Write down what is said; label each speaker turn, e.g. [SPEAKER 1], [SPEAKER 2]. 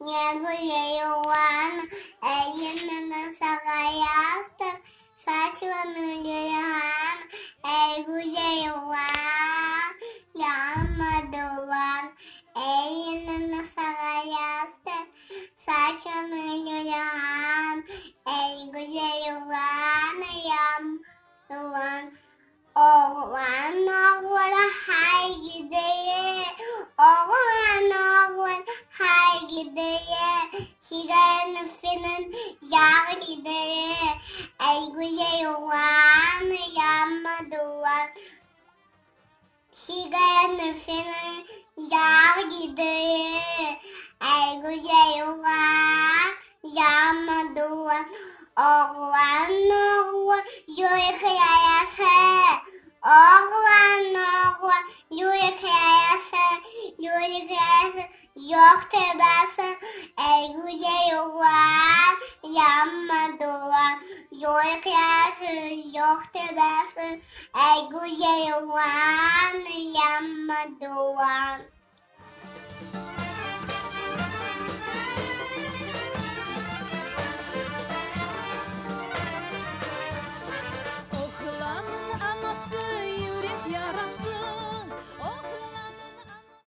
[SPEAKER 1] Yalan, elinin sarayası, saçlarını yalan, güzel olan, yanmadılar. Elinin sarayası, saçlarını yalan, güzel olan, yanmadılar. Oğlan oğlan hay gideye, oğlan oğlan hay gideye, şirin finin yar gideye, güzel olan yanmadılar. Şirin finin yar gideye, güzel olan yanmadılar. Oğlan oğlan yürek yayası, oğlan oğlan yürek yayası, yok tedası, güzel olan yanmadılar. Yürek yayası, yok tedası, güzel olan yanmadılar.